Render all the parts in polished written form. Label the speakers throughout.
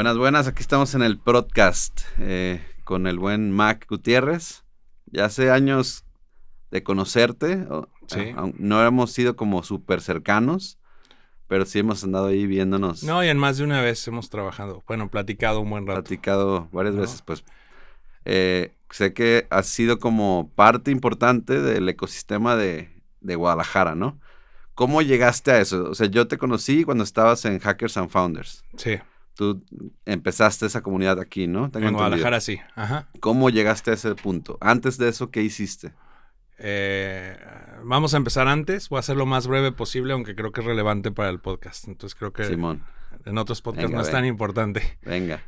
Speaker 1: Buenas, buenas. Aquí estamos en el podcast con el buen Mac Gutiérrez. Ya hace años de conocerte.
Speaker 2: Sí.
Speaker 1: No hemos sido como súper cercanos, pero sí hemos andado ahí viéndonos.
Speaker 2: No, y en más de una vez hemos platicado un buen rato.
Speaker 1: Platicado varias veces, pues. Sé que has sido como parte importante del ecosistema de Guadalajara, ¿no? ¿Cómo llegaste a eso? O sea, yo te conocí cuando estabas en Hackers and Founders.
Speaker 2: Sí.
Speaker 1: Tú empezaste esa comunidad aquí, ¿no?
Speaker 2: En Guadalajara, sí. Ajá.
Speaker 1: ¿Cómo llegaste a ese punto? Antes de eso, ¿qué hiciste?
Speaker 2: Vamos a empezar antes. Voy a hacer lo más breve posible, aunque creo que es relevante para el podcast. Entonces creo que
Speaker 1: Simón.
Speaker 2: En otros podcasts no es tan importante.
Speaker 1: Venga.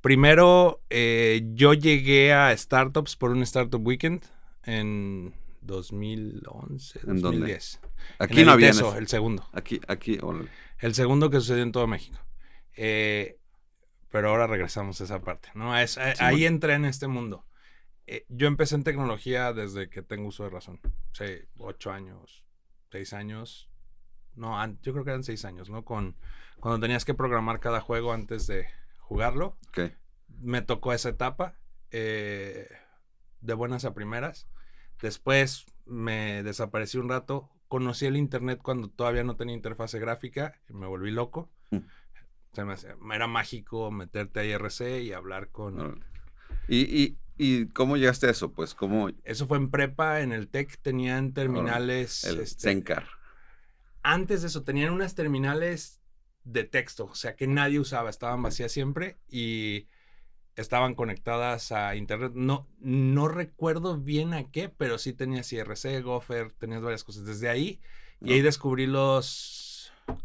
Speaker 2: Primero, yo llegué a startups por un Startup Weekend en 2011,
Speaker 1: ¿En
Speaker 2: 2010.
Speaker 1: dónde? Aquí
Speaker 2: en
Speaker 1: no había.
Speaker 2: El segundo.
Speaker 1: Aquí. Órale.
Speaker 2: El segundo que sucedió en todo México. Pero ahora regresamos a esa parte, ¿no? Ahí entré en este mundo. Yo empecé en tecnología desde que tengo uso de razón. 8 años, 6 años. No, yo creo que eran 6 años, ¿no? Cuando tenías que programar cada juego antes de jugarlo.
Speaker 1: Okay.
Speaker 2: Me tocó esa etapa de buenas a primeras. Después me desaparecí un rato. Conocí el internet cuando todavía no tenía interfase gráfica. Y me volví loco. Era mágico meterte a IRC y hablar con...
Speaker 1: ¿Y cómo llegaste a eso? Pues, ¿cómo?
Speaker 2: Eso fue en prepa, en el TEC tenían terminales...
Speaker 1: El Zencar.
Speaker 2: Antes de eso, tenían unas terminales de texto, o sea, que nadie usaba, estaban vacías siempre y estaban conectadas a internet. No recuerdo bien a qué, pero sí tenías IRC, Gopher, tenías varias cosas. Desde ahí, y ahí descubrí los...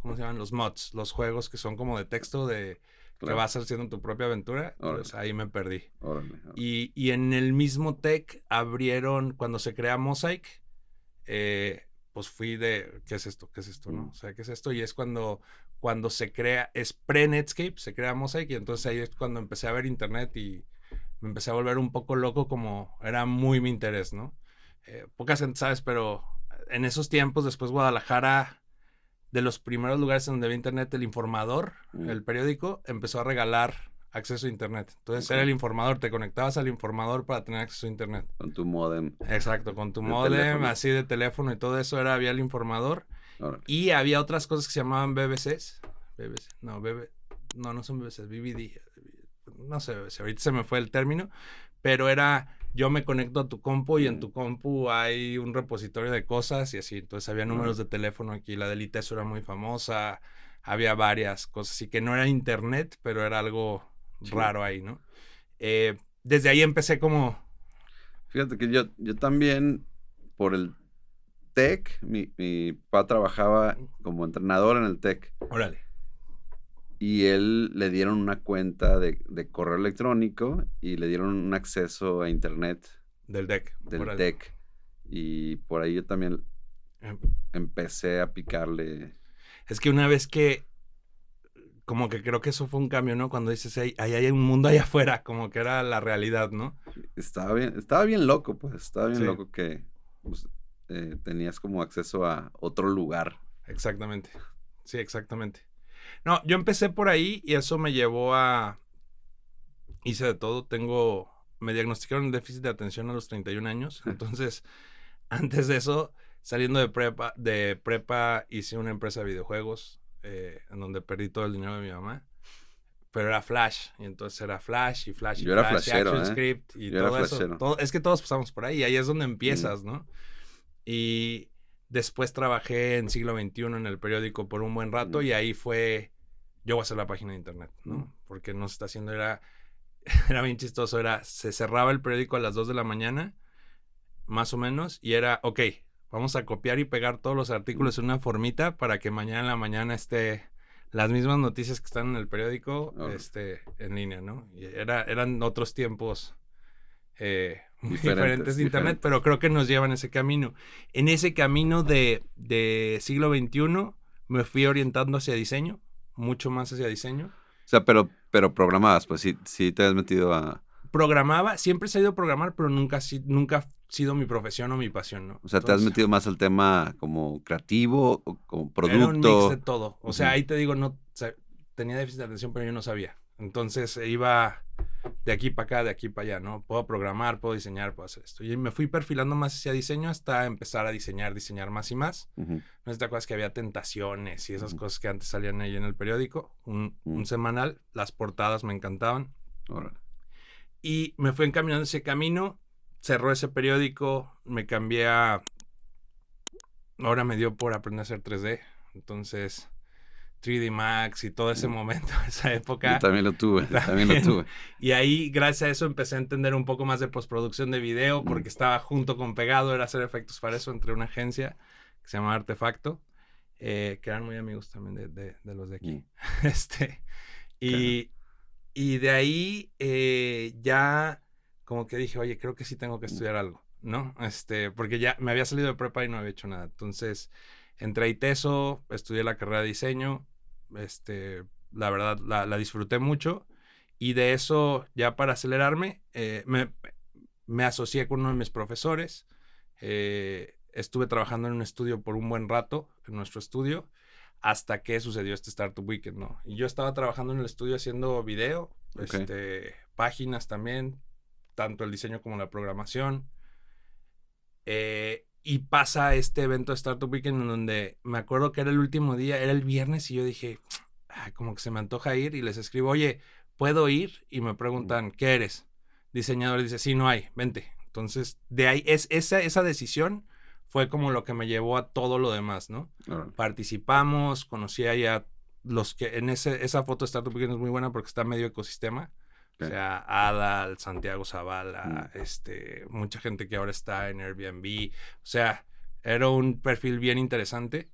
Speaker 2: ¿Cómo se llaman? Los mods, los juegos que son como de texto que vas haciendo tu propia aventura. Pues ahí me perdí.
Speaker 1: Órale.
Speaker 2: Y en el mismo tech abrieron, cuando se crea Mosaic, pues fui de, ¿qué es esto? ¿Qué es esto? ¿No? O sea, ¿qué es esto? Y es cuando se crea, es pre-Netscape, se crea Mosaic, y entonces ahí es cuando empecé a ver internet y me empecé a volver un poco loco, como era muy mi interés, ¿no? Poca gente sabes, pero en esos tiempos, después Guadalajara... de los primeros lugares en donde había internet, El Informador, el periódico, empezó a regalar acceso a internet. Entonces era El Informador, te conectabas al Informador para tener acceso a internet.
Speaker 1: Con tu módem.
Speaker 2: Exacto, con tu módem, así de teléfono y todo eso, había El Informador. Órale. Y había otras cosas que se llamaban BBCs. No son BBCs, BBD. No sé, ahorita se me fue el término, pero era... yo me conecto a tu compu y en tu compu hay un repositorio de cosas y así. Entonces había números de teléfono aquí. La del ITESO era muy famosa. Había varias cosas. Así que no era internet, pero era algo raro ahí, ¿no? Desde ahí empecé como...
Speaker 1: Fíjate que yo también, por el TEC, mi papá trabajaba como entrenador en el TEC.
Speaker 2: Órale.
Speaker 1: Y él le dieron una cuenta de correo electrónico y le dieron un acceso a internet.
Speaker 2: Del TEC.
Speaker 1: Del TEC. Y por ahí yo también empecé a picarle.
Speaker 2: Es que una vez que, como que creo que eso fue un cambio, ¿no? Cuando dices, ahí hay un mundo allá afuera, como que era la realidad, ¿no?
Speaker 1: Estaba bien loco, pues. Estaba bien loco que pues, tenías como acceso a otro lugar.
Speaker 2: Exactamente. Sí, exactamente. No, yo empecé por ahí y eso me llevó a... hice de todo. Me diagnosticaron déficit de atención a los 31 años. Entonces, antes de eso, saliendo de prepa hice una empresa de videojuegos en donde perdí todo el dinero de mi mamá. Pero era Flash. Y entonces era Flash y Flash y
Speaker 1: yo
Speaker 2: Flash.
Speaker 1: Era flashero,
Speaker 2: y ActionScript y todo eso. Es que todos pasamos por ahí. Ahí es donde empiezas, ¿no? Y... después trabajé en Siglo XXI en el periódico por un buen rato y ahí fue, yo voy a hacer la página de internet, ¿no? Porque no se está haciendo, era bien chistoso, se cerraba el periódico a las 2 de la mañana, más o menos, y era, ok, vamos a copiar y pegar todos los artículos en una formita para que mañana en la mañana esté las mismas noticias que están en el periódico, en línea, ¿no? Y eran otros tiempos... muy diferentes de internet, pero creo que nos llevan ese camino. En ese camino de siglo XXI me fui orientando hacia diseño, mucho más hacia diseño.
Speaker 1: O sea, pero programabas, pues sí te has metido a...
Speaker 2: Programaba, siempre he sabido programar, pero nunca ha sido mi profesión o mi pasión, ¿no?
Speaker 1: O sea, ¿te has metido más al tema como creativo o como producto?
Speaker 2: Era un mix de todo. O sea, ahí te digo, no... O sea, tenía déficit de atención, pero yo no sabía. Entonces iba de aquí para acá, de aquí para allá, ¿no? Puedo programar, puedo diseñar, puedo hacer esto. Y me fui perfilando más hacia diseño hasta empezar a diseñar más y más. No sé si te acuerdas que había Tentaciones y esas cosas que antes salían ahí en el periódico, un semanal. Las portadas me encantaban. Y me fui encaminando ese camino, cerró ese periódico, me cambié a... Ahora me dio por aprender a hacer 3D, entonces 3D Max y todo ese momento, esa época.
Speaker 1: Yo también lo tuve.
Speaker 2: Y ahí, gracias a eso, empecé a entender un poco más de postproducción de video, porque estaba junto con Pegado, era hacer efectos para eso, entre una agencia que se llama Artefacto, que eran muy amigos también de los de aquí. Y de ahí ya como que dije, oye, creo que sí tengo que estudiar algo, ¿no? Porque ya me había salido de prepa y no había hecho nada. Entonces, entré a ITESO, estudié la carrera de diseño, la verdad la disfruté mucho, y de eso, ya para acelerarme, me asocié con uno de mis profesores, estuve trabajando en un estudio por un buen rato, en nuestro estudio, hasta que sucedió este Startup Weekend, ¿no? Y yo estaba trabajando en el estudio haciendo video, páginas también, tanto el diseño como la programación. Y pasa este evento de Startup Weekend en donde me acuerdo que era el último día, era el viernes, y yo dije, como que se me antoja ir, y les escribo, oye, ¿puedo ir? Y me preguntan, ¿qué eres? Diseñador. Dice, sí, no hay, vente. Entonces, de ahí, esa decisión fue como lo que me llevó a todo lo demás, ¿no? Participamos, conocí ahí a los que, esa foto de Startup Weekend es muy buena porque está medio ecosistema. O sea, Adal, Santiago Zavala, mucha gente que ahora está en Airbnb. O sea, era un perfil bien interesante.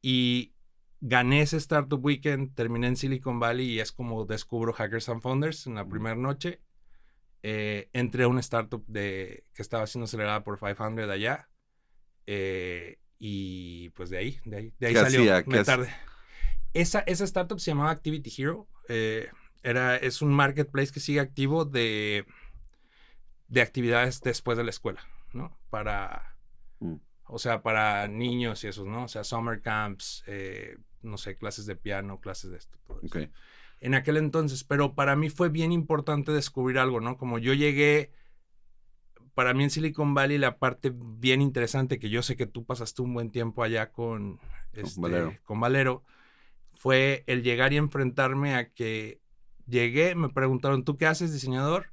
Speaker 2: Y gané ese Startup Weekend, terminé en Silicon Valley y es como descubro Hackers and Founders en la primera noche. Entré a una startup que estaba siendo acelerada por 500 allá. Y pues de ahí salió. Me tardé. Esa startup se llamaba Activity Hero. Es un marketplace que sigue activo de actividades después de la escuela, ¿no? O sea, para niños y esos, ¿no? O sea, summer camps, no sé, clases de piano, clases de esto, todo eso. En aquel entonces, pero para mí fue bien importante descubrir algo, ¿no? Como yo llegué, para mí en Silicon Valley la parte bien interesante, que yo sé que tú pasaste un buen tiempo allá con Valero, fue el llegar y enfrentarme a que llegué, me preguntaron, ¿tú qué haces, diseñador?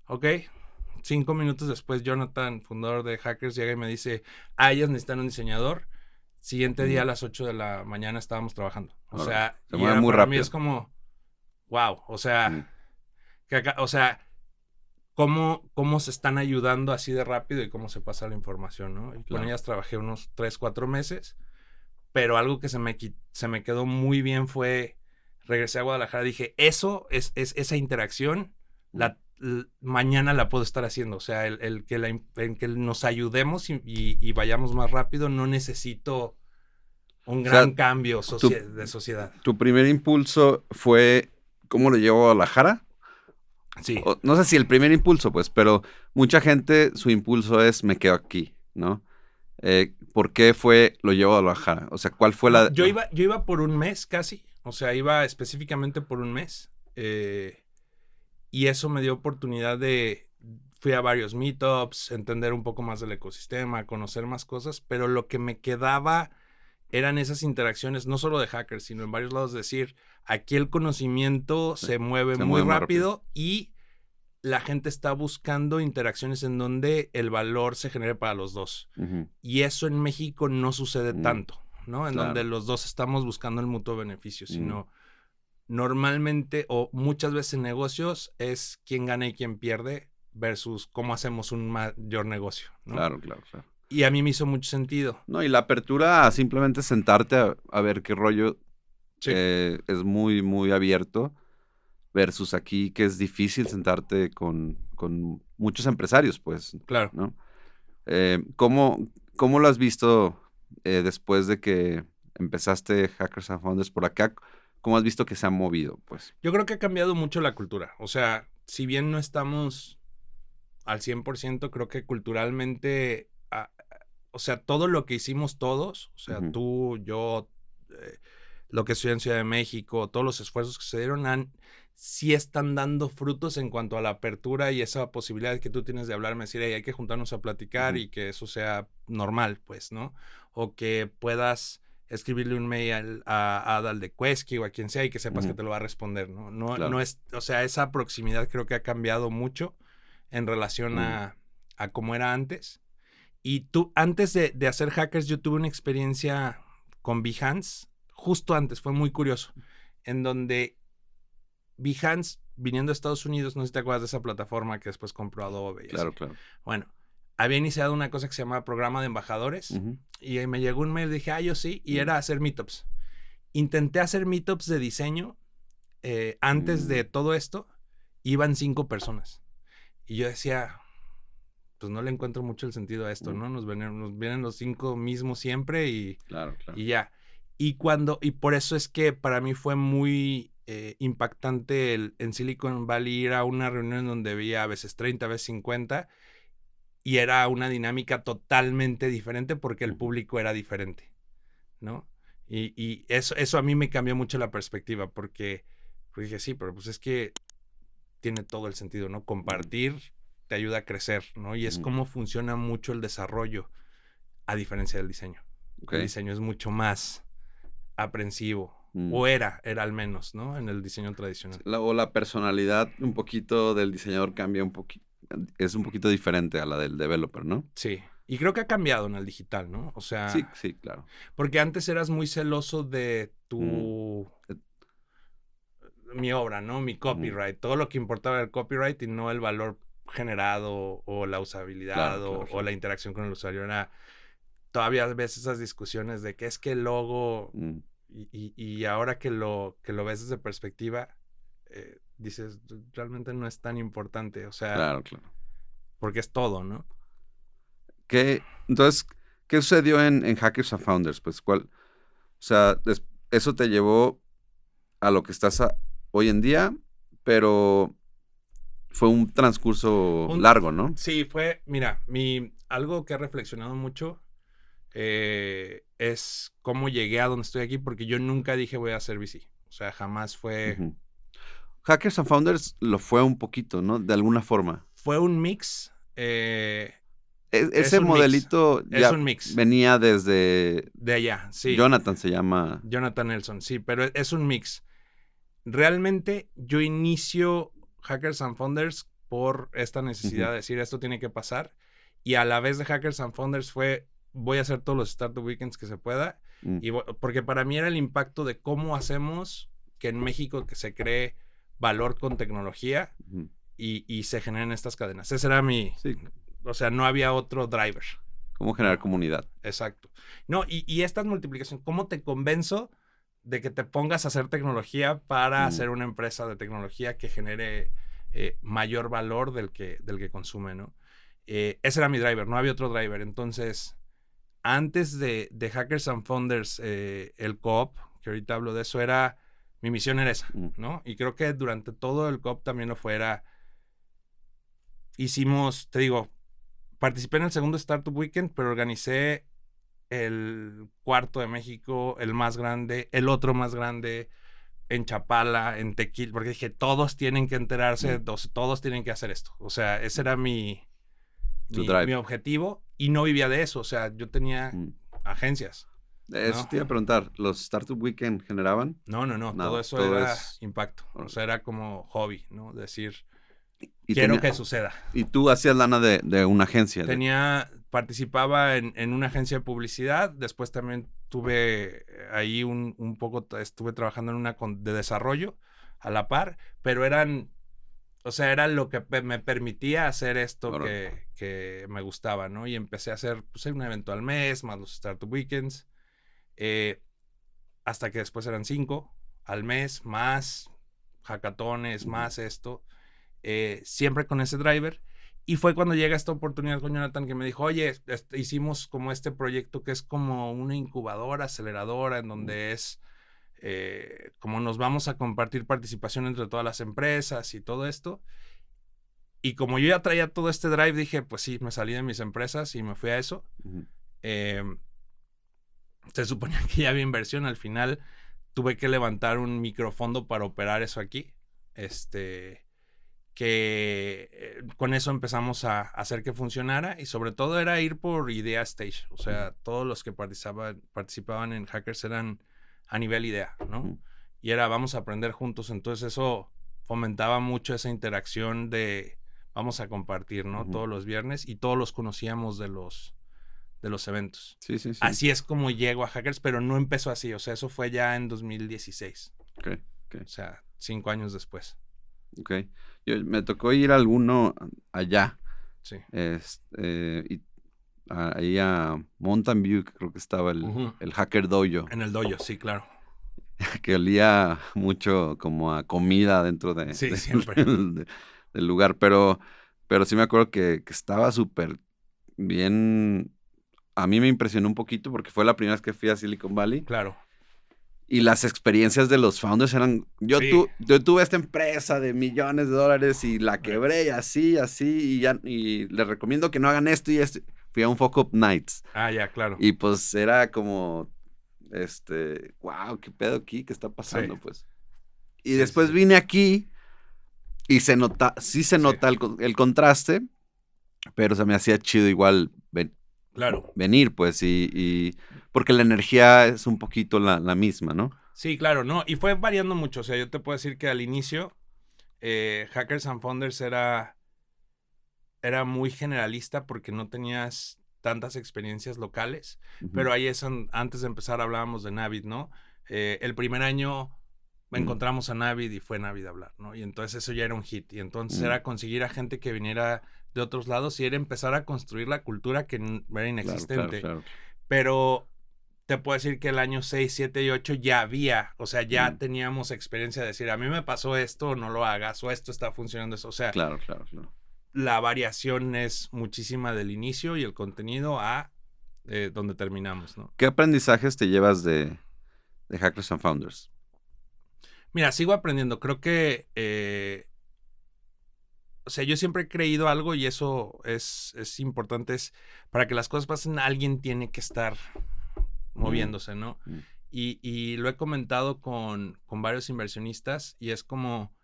Speaker 2: Ok. 5 minutos después, Jonathan, fundador de Hackers, llega y me dice, ellos necesitan un diseñador. Siguiente día a las 8 de la mañana estábamos trabajando. O sea,
Speaker 1: se mueve muy rápido.
Speaker 2: Mí es como, wow, o sea, cómo se están ayudando así de rápido y cómo se pasa la información, ¿no? Y con ellas trabajé unos 3-4 meses, pero algo que se me quedó muy bien fue, regresé a Guadalajara, dije, eso es esa interacción, mañana la puedo estar haciendo. O sea, el que nos ayudemos y vayamos más rápido, no necesito un gran cambio de sociedad.
Speaker 1: ¿Tu primer impulso fue cómo lo llevó a Guadalajara?
Speaker 2: Sí.
Speaker 1: No sé si el primer impulso, pues, pero mucha gente, su impulso es me quedo aquí, ¿no? ¿Por qué lo llevó a Guadalajara? O sea, ¿cuál fue la...?
Speaker 2: Yo iba por un mes casi. O sea, iba específicamente por un mes. Y eso me dio oportunidad fui a varios meetups, entender un poco más del ecosistema, conocer más cosas, pero lo que me quedaba eran esas interacciones, no solo de hackers, sino en varios lados, decir, aquí el conocimiento se mueve muy rápido y la gente está buscando interacciones en donde el valor se genere para los dos. Y eso en México no sucede tanto, ¿no? En donde los dos estamos buscando el mutuo beneficio, sino normalmente o muchas veces en negocios es quién gana y quién pierde versus cómo hacemos un mayor negocio, ¿no?
Speaker 1: Claro.
Speaker 2: Y a mí me hizo mucho sentido.
Speaker 1: No, y la apertura a simplemente sentarte a ver qué rollo es muy, muy abierto versus aquí que es difícil sentarte con muchos empresarios, pues.
Speaker 2: Claro.
Speaker 1: ¿No? ¿Cómo lo has visto después de que empezaste Hackers and Founders por acá? ¿Cómo has visto que se ha movido, pues?
Speaker 2: Yo creo que ha cambiado mucho la cultura. O sea, si bien no estamos al 100%, creo que culturalmente, o sea, todo lo que hicimos todos, o sea, tú, yo, lo que estudié en Ciudad de México, todos los esfuerzos que se dieron sí están dando frutos en cuanto a la apertura y esa posibilidad que tú tienes de hablarme, decir, hey, hay que juntarnos a platicar y que eso sea normal, pues, ¿no? O que puedas escribirle un mail a Adal de Quesky o a quien sea y que sepas que te lo va a responder, ¿no? No es, o sea, esa proximidad creo que ha cambiado mucho en relación a cómo era antes. Y tú, antes de hacer Hackers, yo tuve una experiencia con Behance, justo antes, fue muy curioso, en donde Behance, viniendo a Estados Unidos, no sé si te acuerdas de esa plataforma que después compró Adobe.
Speaker 1: Claro.
Speaker 2: Bueno, había iniciado una cosa que se llamaba Programa de Embajadores y me llegó un mail, dije, yo sí, y era hacer meetups. Intenté hacer meetups de diseño antes de todo esto, iban 5 personas. Y yo decía, pues no le encuentro mucho el sentido a esto, ¿no? Nos vienen los 5 mismos siempre y ya. Y por eso es que para mí fue muy impactante en Silicon Valley ir a una reunión donde había a veces 30, a veces 50 y era una dinámica totalmente diferente porque el público era diferente, ¿no? Y eso a mí me cambió mucho la perspectiva porque dije, sí, pero pues es que tiene todo el sentido, ¿no? Compartir te ayuda a crecer, ¿no? Y es cómo funciona mucho el desarrollo a diferencia del diseño. El diseño es mucho más aprensivo. O era al menos, ¿no? En el diseño tradicional.
Speaker 1: La personalidad un poquito del diseñador cambia un poquito. Es un poquito diferente a la del developer, ¿no?
Speaker 2: Sí. Y creo que ha cambiado en el digital, ¿no? O sea...
Speaker 1: Sí, claro.
Speaker 2: Porque antes eras muy celoso de mi obra, ¿no? Mi copyright. Todo lo que importaba era el copyright y no el valor generado o la usabilidad o la interacción con el usuario. Todavía ves esas discusiones de que es que el logo... Y ahora que lo ves desde perspectiva, dices, realmente no es tan importante, o sea,
Speaker 1: claro.
Speaker 2: Porque es todo, ¿no?
Speaker 1: Entonces, ¿qué sucedió en Hackers and Founders? Pues, eso te llevó a lo que estás hoy en día, pero fue un transcurso largo, ¿no?
Speaker 2: Sí, fue, mira, algo que he reflexionado mucho es cómo llegué a donde estoy aquí, porque yo nunca dije voy a hacer VC. O sea, jamás fue...
Speaker 1: Hackers and Founders lo fue un poquito, ¿no? De alguna forma.
Speaker 2: Fue un mix.
Speaker 1: Ese modelito
Speaker 2: mix.
Speaker 1: ya
Speaker 2: es un mix.
Speaker 1: Venía desde...
Speaker 2: De allá, sí.
Speaker 1: Jonathan se llama.
Speaker 2: Jonathan Nelson, sí, pero es un mix. Realmente yo inicio Hackers and Founders por esta necesidad de decir esto tiene que pasar. Y a la vez de Hackers and Founders voy a hacer todos los Startup Weekends que se pueda. Porque para mí era el impacto de cómo hacemos que en México que se cree valor con tecnología y se generen estas cadenas. Ese era mi...
Speaker 1: Sí.
Speaker 2: O sea, no había otro driver.
Speaker 1: ¿Cómo generar comunidad?
Speaker 2: Exacto. No, y estas multiplicaciones, ¿cómo te convenzo de que te pongas a hacer tecnología para hacer una empresa de tecnología que genere mayor valor del que consume, ¿no? Ese era mi driver, no había otro driver. Entonces, antes de Hackers and Founders, el co-op, que ahorita hablo de eso, mi misión era esa, ¿no? Y creo que durante todo el co-op también lo fuera. Hicimos, te digo, participé en el segundo Startup Weekend, pero organicé el cuarto de México, el más grande, el otro más grande, en Chapala, en Tequil, porque dije, todos tienen que enterarse, todos tienen que hacer esto. O sea, ese era mi objetivo y no vivía de eso. O sea, yo tenía agencias.
Speaker 1: Eso te iba a preguntar, ¿los Startup Weekend generaban?
Speaker 2: No. Todo eso era impacto. O sea, era como hobby, ¿no? Decir, quiero que suceda.
Speaker 1: ¿Y tú hacías lana de una agencia?
Speaker 2: Participaba en una agencia de publicidad. Después también tuve ahí un poco, estuve trabajando en una de desarrollo a la par, pero era lo que me permitía hacer esto que me gustaba, ¿no? Y empecé a hacer un evento al mes, más los Startup Weekends, hasta que después eran 5 al mes, más hackatones, más esto, siempre con ese driver. Y fue cuando llega esta oportunidad con Jonathan que me dijo, oye, hicimos como este proyecto que es como una incubadora, aceleradora, en donde es como nos vamos a compartir participación entre todas las empresas y todo esto. Y como yo ya traía todo este drive, dije, pues sí, me salí de mis empresas y me fui a eso. Se suponía que ya había inversión. Al final, tuve que levantar un microfondo para operar eso aquí. Con eso empezamos a hacer que funcionara, y sobre todo era ir por idea stage. O sea, todos los que participaban en Hackers eran a nivel idea, ¿no? Y era vamos a aprender juntos. Entonces eso fomentaba mucho esa interacción de vamos a compartir, ¿no? Todos los viernes, y todos los conocíamos de los eventos.
Speaker 1: Sí.
Speaker 2: Así es como llego a Hackers, pero no empezó así. O sea, eso fue ya en 2016.
Speaker 1: Okay.
Speaker 2: O sea, 5 años después.
Speaker 1: Ok. Me tocó ir a alguno allá.
Speaker 2: Sí.
Speaker 1: Ahí a Mountain View, que creo que estaba el Hacker Dojo.
Speaker 2: En el dojo, sí, claro.
Speaker 1: Que olía mucho como a comida dentro
Speaker 2: siempre.
Speaker 1: del lugar. Pero sí me acuerdo que estaba súper bien. A mí me impresionó un poquito porque fue la primera vez que fui a Silicon Valley.
Speaker 2: Claro.
Speaker 1: Y las experiencias de los founders eran... Yo tuve esta empresa de millones de dólares y la quebré y así, y les recomiendo que no hagan esto y esto. Fui a un Fuck Up Nights.
Speaker 2: Ya, claro.
Speaker 1: Y pues era como, wow, qué pedo aquí, qué está pasando, pues. Y después vine aquí y se nota el contraste, pero se me hacía chido igual venir, pues, y porque la energía es un poquito la misma, ¿no?
Speaker 2: Sí, claro, no, y fue variando mucho. O sea, yo te puedo decir que al inicio Hackers and Founders era muy generalista porque no tenías tantas experiencias locales, pero ahí antes de empezar hablábamos de Navid, ¿no? El primer año encontramos a Navid y fue Navid a hablar, ¿no? Y entonces eso ya era un hit, y entonces era conseguir a gente que viniera de otros lados y era empezar a construir la cultura que era inexistente.
Speaker 1: Claro.
Speaker 2: Pero te puedo decir que el año 6, 7 y 8 ya había, o sea, ya teníamos experiencia de decir, a mí me pasó esto, no lo hagas, o esto está funcionando, eso. O sea,
Speaker 1: claro.
Speaker 2: La variación es muchísima del inicio y el contenido a donde terminamos, ¿no?
Speaker 1: ¿Qué aprendizajes te llevas de Hackers and Founders?
Speaker 2: Mira, sigo aprendiendo. Creo que, o sea, yo siempre he creído algo, y eso es importante, es para que las cosas pasen, alguien tiene que estar moviéndose, ¿no? Y lo he comentado con varios inversionistas, y es como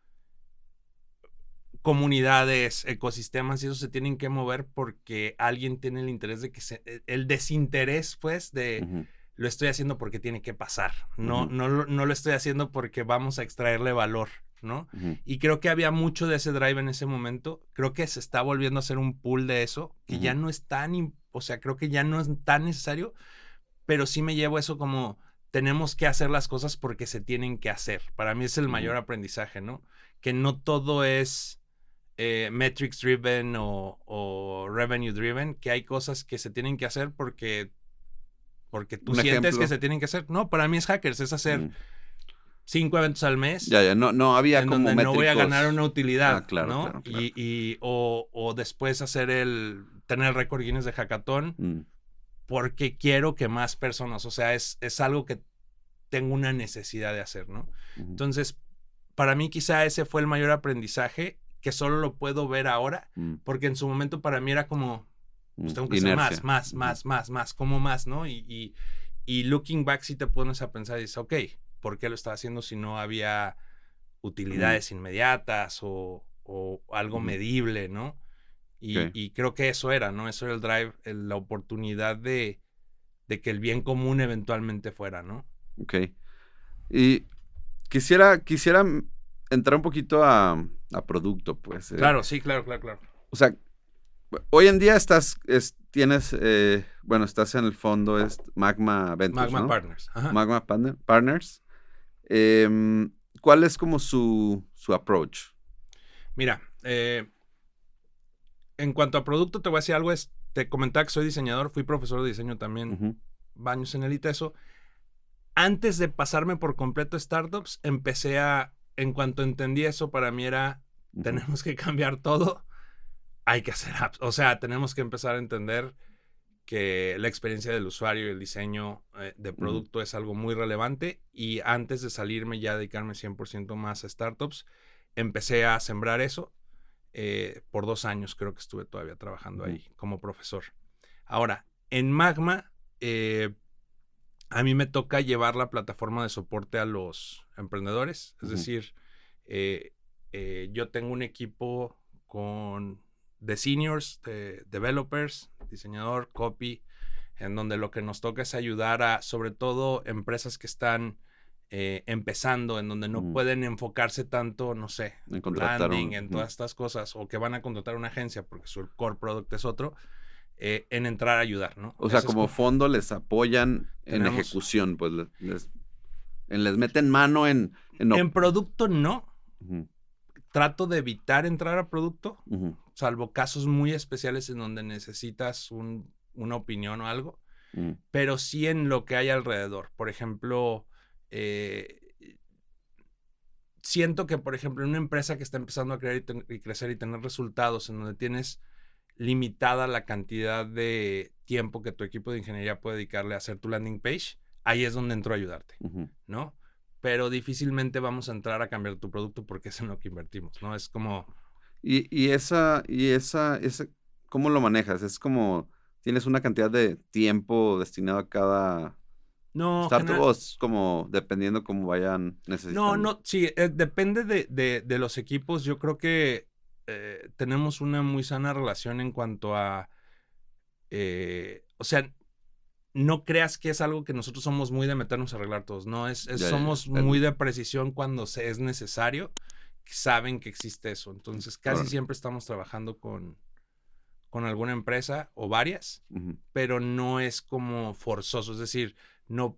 Speaker 2: comunidades, ecosistemas, y eso se tienen que mover porque alguien tiene el interés de que el desinterés, pues, de lo estoy haciendo porque tiene que pasar. No lo estoy haciendo porque vamos a extraerle valor, ¿no? Y creo que había mucho de ese drive en ese momento. Creo que se está volviendo a hacer un pool de eso, que ya no es tan, o sea, creo que ya no es tan necesario, pero sí me llevo eso como tenemos que hacer las cosas porque se tienen que hacer. Para mí es el mayor aprendizaje, ¿no? Que no todo es metrics driven o revenue driven, que hay cosas que se tienen que hacer porque tú sientes que se tienen que hacer. No, para mí es Hackers, es hacer 5 eventos al mes.
Speaker 1: Ya, no había
Speaker 2: en
Speaker 1: como
Speaker 2: donde
Speaker 1: métricos.
Speaker 2: No voy a ganar una utilidad,
Speaker 1: claro,
Speaker 2: ¿no?
Speaker 1: Claro.
Speaker 2: O después tener el récord Guinness de hackathon porque quiero que más personas, o sea, es algo que tengo una necesidad de hacer, ¿no? Entonces, para mí quizá ese fue el mayor aprendizaje, que solo lo puedo ver ahora, porque en su momento para mí era como, pues tengo que hacer más, como más, ¿no? Y looking back, si te pones a pensar y dices, ok, ¿por qué lo estaba haciendo si no había utilidades inmediatas o algo medible, ¿no? Y creo que eso era, ¿no? Eso era el drive, la oportunidad de que el bien común eventualmente fuera, ¿no?
Speaker 1: Ok. Y quisiera entrar un poquito a producto, pues.
Speaker 2: Claro, sí, claro.
Speaker 1: O sea, hoy en día estás en el fondo, es Magma Ventures,
Speaker 2: Magma
Speaker 1: ¿no?
Speaker 2: Partners. Ajá.
Speaker 1: Magma Partners. ¿Cuál es como su approach?
Speaker 2: Mira, en cuanto a producto, te voy a decir algo. Te comentaba que soy diseñador, fui profesor de diseño también, años en el ITESO. Antes de pasarme por completo startups, en cuanto entendí eso, para mí era, tenemos que cambiar todo, hay que hacer apps. O sea, tenemos que empezar a entender que la experiencia del usuario y el diseño de producto es algo muy relevante, y antes de salirme ya a dedicarme 100% más a startups, empecé a sembrar eso. Por 2 años creo que estuve todavía trabajando ahí como profesor. Ahora, en Magma, a mí me toca llevar la plataforma de soporte a los emprendedores. Es decir, yo tengo un equipo de seniors, de developers, diseñador, copy, en donde lo que nos toca es ayudar a, sobre todo, empresas que están empezando, en donde no pueden enfocarse tanto, no sé,
Speaker 1: en contratar
Speaker 2: landing, en todas estas cosas, o que van a contratar una agencia porque su core product es otro, en entrar a ayudar, ¿no?
Speaker 1: O sea, como fondo les apoyan en ejecución, pues les meten mano en
Speaker 2: producto no. Trato de evitar entrar a producto, salvo casos muy especiales en donde necesitas una opinión o algo, pero sí en lo que hay alrededor. Por ejemplo, siento que, por ejemplo, en una empresa que está empezando a crecer y tener resultados, en donde tienes limitada la cantidad de tiempo que tu equipo de ingeniería puede dedicarle a hacer tu landing page, ahí es donde entro a ayudarte, ¿no? Pero difícilmente vamos a entrar a cambiar tu producto porque es en lo que invertimos, ¿no? Es como...
Speaker 1: Y esa, ¿cómo lo manejas? Es como, ¿tienes una cantidad de tiempo destinado a cada startup o es como dependiendo cómo vayan necesitando?
Speaker 2: Sí, depende de los equipos. Yo creo que tenemos una muy sana relación en cuanto a... o sea, no creas que es algo que nosotros somos muy de meternos a arreglar todos, ¿no? Somos muy de precisión cuando es necesario, saben que existe eso. Entonces, casi siempre estamos trabajando con alguna empresa o varias, pero no es como forzoso, es decir, no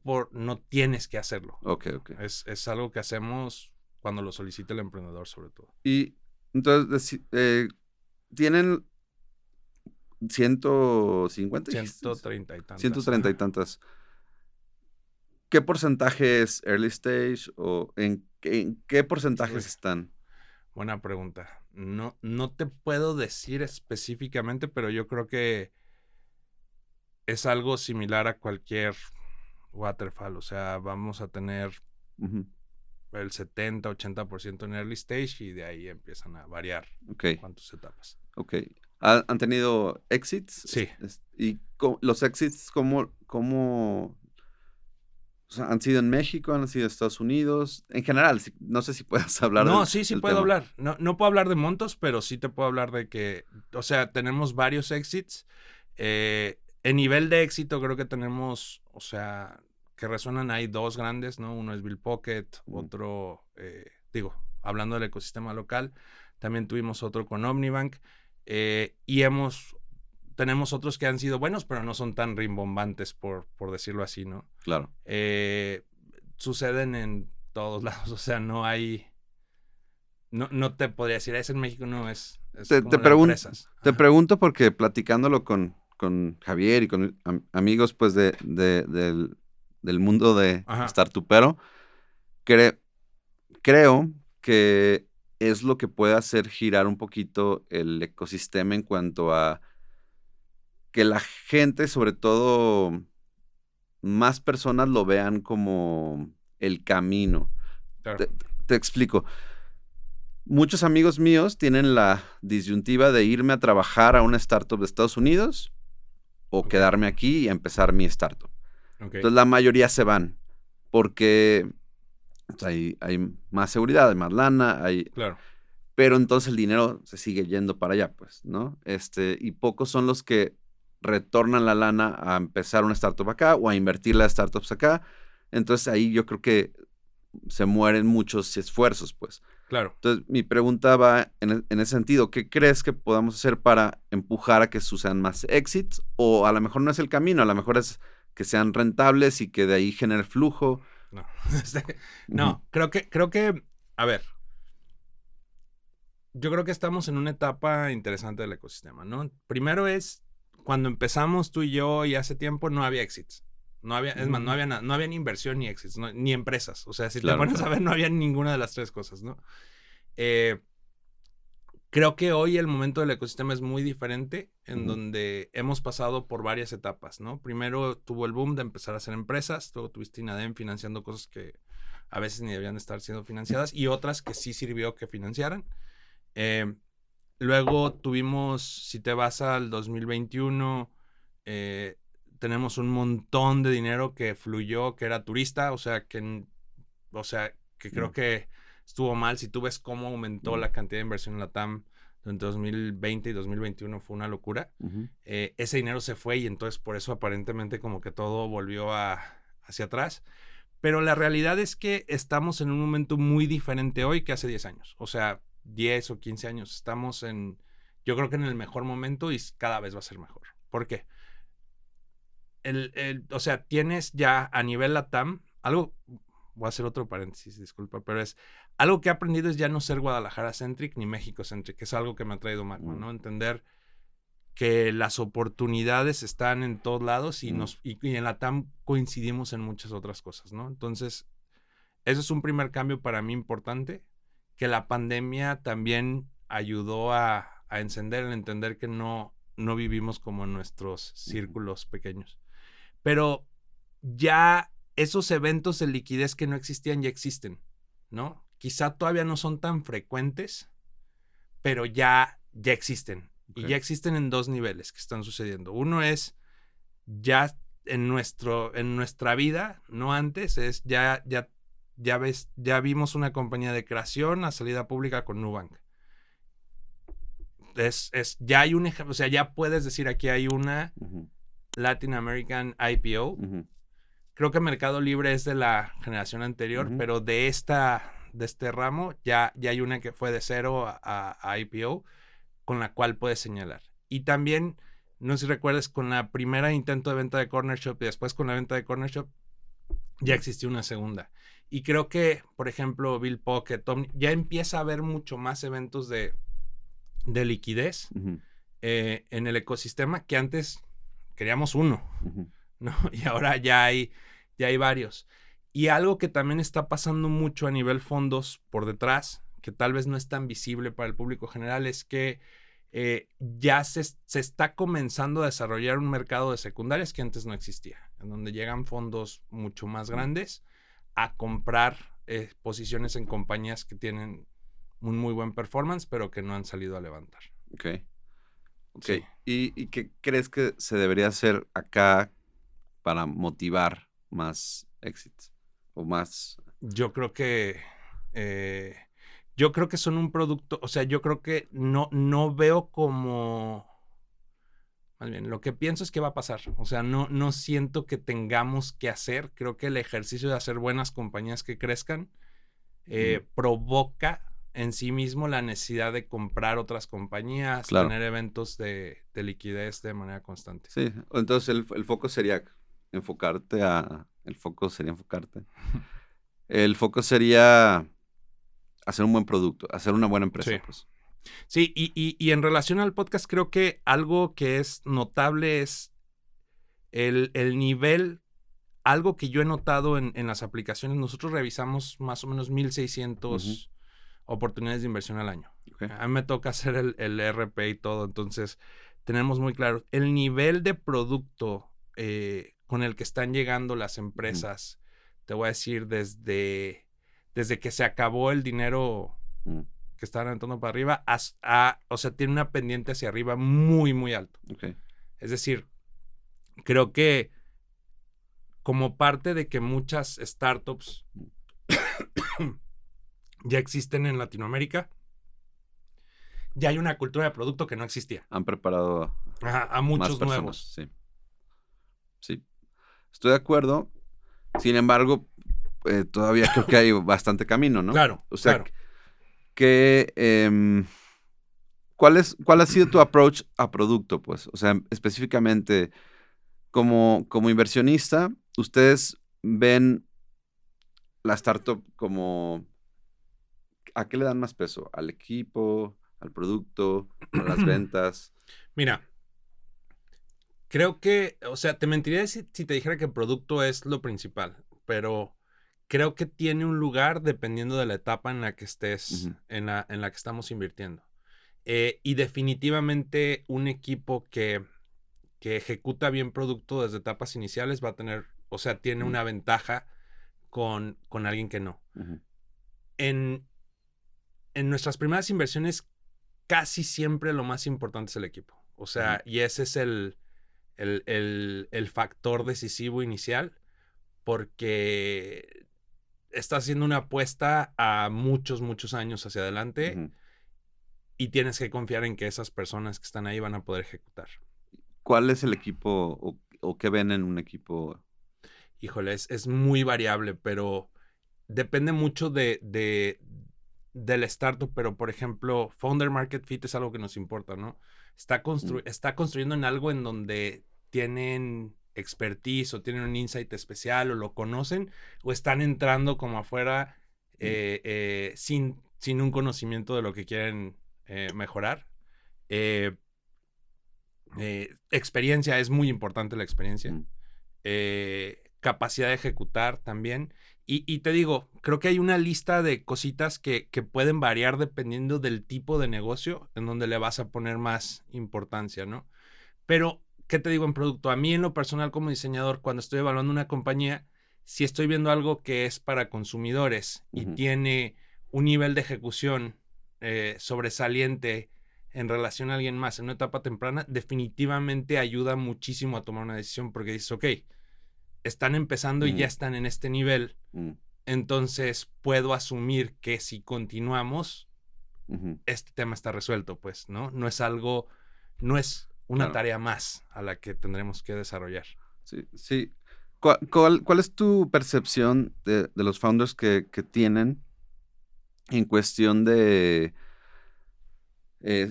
Speaker 2: tienes que hacerlo.
Speaker 1: Ok.
Speaker 2: Es algo que hacemos cuando lo solicita el emprendedor, sobre todo.
Speaker 1: Y entonces, tienen 150.
Speaker 2: 130 y tantas.
Speaker 1: 130 y tantas. ¿Qué porcentaje es early stage o en qué porcentajes están?
Speaker 2: Buena pregunta. No te puedo decir específicamente, pero yo creo que es algo similar a cualquier waterfall. O sea, vamos a tener el 70-80% en early stage y de ahí empiezan a variar cuántas etapas.
Speaker 1: Ok. ¿Han tenido exits?
Speaker 2: Sí.
Speaker 1: ¿Y los exits cómo o sea, han sido en México, han sido en Estados Unidos? En general, no sé si puedes hablar
Speaker 2: sí puedo hablar. No puedo hablar de montos, pero sí te puedo hablar de que, o sea, tenemos varios exits. En nivel de éxito creo que tenemos, o sea, que resuenan ahí dos grandes, ¿no? Uno es Bill Pocket, otro, hablando del ecosistema local, también tuvimos otro con Omnibank y tenemos otros que han sido buenos, pero no son tan rimbombantes, por decirlo así, ¿no?
Speaker 1: Claro.
Speaker 2: Suceden en todos lados, o sea, no hay... No te podría decir, es en México, no, es como de empresas.
Speaker 1: Te pregunto porque platicándolo con Javier y con amigos, pues, del mundo de startupero, creo que es lo que puede hacer girar un poquito el ecosistema en cuanto a que la gente, sobre todo, más personas lo vean como el camino. Claro. Te explico. Muchos amigos míos tienen la disyuntiva de irme a trabajar a una startup de Estados Unidos o quedarme aquí y empezar mi startup. Entonces, la mayoría se van porque hay más seguridad, hay más lana,
Speaker 2: Claro.
Speaker 1: Pero entonces el dinero se sigue yendo para allá, pues, ¿no? Y pocos son los que retornan la lana a empezar una startup acá o a invertir las startups acá. Entonces ahí yo creo que se mueren muchos esfuerzos, pues.
Speaker 2: Claro.
Speaker 1: Entonces mi pregunta va en ese sentido. ¿Qué crees que podamos hacer para empujar a que sucedan más exits? O a lo mejor no es el camino, a lo mejor es que sean rentables y que de ahí genere flujo.
Speaker 2: No. Creo que, a ver, yo creo que estamos en una etapa interesante del ecosistema, ¿no? Primero es, cuando empezamos tú y yo y hace tiempo no había exits. No había, es más, no había ni inversión ni exits, ni empresas. O sea, si te pones a ver, no había ninguna de las tres cosas, ¿no? Creo que hoy el momento del ecosistema es muy diferente, en donde hemos pasado por varias etapas, ¿no? Primero tuvo el boom de empezar a hacer empresas, luego tuviste INADEM financiando cosas que a veces ni debían estar siendo financiadas y otras que sí sirvió que financiaran. Luego tuvimos, si te vas al 2021, tenemos un montón de dinero que fluyó, que era turista, o sea, que creo que estuvo mal. Si tú ves cómo aumentó la cantidad de inversión en la TAM entre 2020 y 2021, fue una locura. Ese dinero se fue y entonces por eso aparentemente como que todo volvió hacia atrás. Pero la realidad es que estamos en un momento muy diferente hoy que hace 10 años. O sea, 10 o 15 años. Estamos yo creo que en el mejor momento y cada vez va a ser mejor. ¿Por qué? O sea, tienes ya a nivel LATAM, algo, voy a hacer otro paréntesis, disculpa, pero algo que he aprendido es ya no ser Guadalajara-centric ni México-centric, que es algo que me ha traído Magma, ¿no? Entender que las oportunidades están en todos lados y en LATAM coincidimos en muchas otras cosas, ¿no? Entonces, eso es un primer cambio para mí importante, que la pandemia también ayudó a encender, el entender que no vivimos como en nuestros círculos pequeños. Pero ya esos eventos de liquidez que no existían ya existen, ¿no? Quizá todavía no son tan frecuentes, pero ya existen. Okay. Y ya existen en 2 niveles que están sucediendo. Uno es ya en nuestra vida, no antes, es ya vimos una compañía de creación a salida pública con Nubank. Ya hay un ejemplo, o sea, ya puedes decir aquí hay una Latin American IPO. Creo que Mercado Libre es de la generación anterior, pero de este ramo ya hay una que fue de 0 a IPO, con la cual puedes señalar. Y también, no sé si recuerdas, con la primera intento de venta de Corner Shop y después con la venta de Corner Shop, ya existió una segunda. Y creo que, por ejemplo, Bill Pocket, ya empieza a haber mucho más eventos de liquidez en el ecosistema que antes queríamos uno, ¿no? Y ahora ya hay varios. Y algo que también está pasando mucho a nivel fondos por detrás, que tal vez no es tan visible para el público general, es que ya se está comenzando a desarrollar un mercado de secundarias que antes no existía, en donde llegan fondos mucho más grandes a comprar posiciones en compañías que tienen un muy buen performance, pero que no han salido a levantar.
Speaker 1: Ok. Sí. ¿Y qué crees que se debería hacer acá para motivar más éxitos o más?
Speaker 2: Yo creo que son un producto, o sea, yo creo que no veo como, más bien, lo que pienso es que va a pasar. O sea, no siento que tengamos que hacer. Creo que el ejercicio de hacer buenas compañías que crezcan provoca en sí mismo la necesidad de comprar otras compañías, claro, tener eventos de liquidez de manera constante.
Speaker 1: Sí, entonces el foco sería enfocarte. El foco sería hacer un buen producto, hacer una buena empresa.
Speaker 2: Sí,
Speaker 1: pues.
Speaker 2: Sí, y en relación al podcast, creo que algo que es notable es el nivel, algo que yo he notado en las aplicaciones. Nosotros revisamos más o menos 1,600 oportunidades de inversión al año. Okay. A mí me toca hacer el RP y todo, entonces tenemos muy claro el nivel de producto con el que están llegando las empresas. Te voy a decir, desde que se acabó el dinero que estaban entrando para arriba, o sea, tiene una pendiente hacia arriba muy, muy alto.
Speaker 1: Okay.
Speaker 2: Es decir, creo que como parte de que muchas startups ya existen en Latinoamérica, ya hay una cultura de producto que no existía.
Speaker 1: Han preparado
Speaker 2: a muchos nuevos.
Speaker 1: Sí. Sí, estoy de acuerdo. Sin embargo, todavía creo que hay bastante camino, ¿no?
Speaker 2: Claro,
Speaker 1: o sea,
Speaker 2: claro.
Speaker 1: ¿Cuál ha sido tu approach a producto, pues? O sea, específicamente, como inversionista, ¿ustedes ven la startup como ¿a qué le dan más peso? ¿Al equipo, al producto, a las ventas?
Speaker 2: Mira, creo que, o sea, te mentiría si te dijera que el producto es lo principal, pero creo que tiene un lugar dependiendo de la etapa en la que estés, en la que estamos invirtiendo. Y definitivamente un equipo que ejecuta bien producto desde etapas iniciales va a tener, o sea, tiene una ventaja con alguien que no. En nuestras primeras inversiones, casi siempre lo más importante es el equipo. O sea, y ese es el factor decisivo inicial, porque estás haciendo una apuesta a muchos, muchos años hacia adelante. Uh-huh. Y tienes que confiar en que esas personas que están ahí van a poder ejecutar.
Speaker 1: ¿Cuál es el equipo o qué ven en un equipo?
Speaker 2: Híjole, es muy variable, pero depende mucho del startup. Pero, por ejemplo, Founder Market Fit es algo que nos importa, ¿no? Está construyendo en algo en donde tienen expertise o tienen un insight especial o lo conocen, o están entrando como afuera sin un conocimiento de lo que quieren mejorar. Experiencia, es muy importante la experiencia. Capacidad de ejecutar también. Y te digo, creo que hay una lista de cositas que pueden variar dependiendo del tipo de negocio en donde le vas a poner más importancia, ¿no? Pero, ¿qué te digo en producto? A mí en lo personal como diseñador, cuando estoy evaluando una compañía, si estoy viendo algo que es para consumidores y tiene un nivel de ejecución sobresaliente en relación a alguien más en una etapa temprana, definitivamente ayuda muchísimo a tomar una decisión, porque dices, ok, están empezando y ya están en este nivel, entonces puedo asumir que si continuamos, este tema está resuelto, pues, ¿no? No es una tarea más a la que tendremos que desarrollar.
Speaker 1: Sí, sí. ¿Cuál es tu percepción de los founders que tienen en cuestión de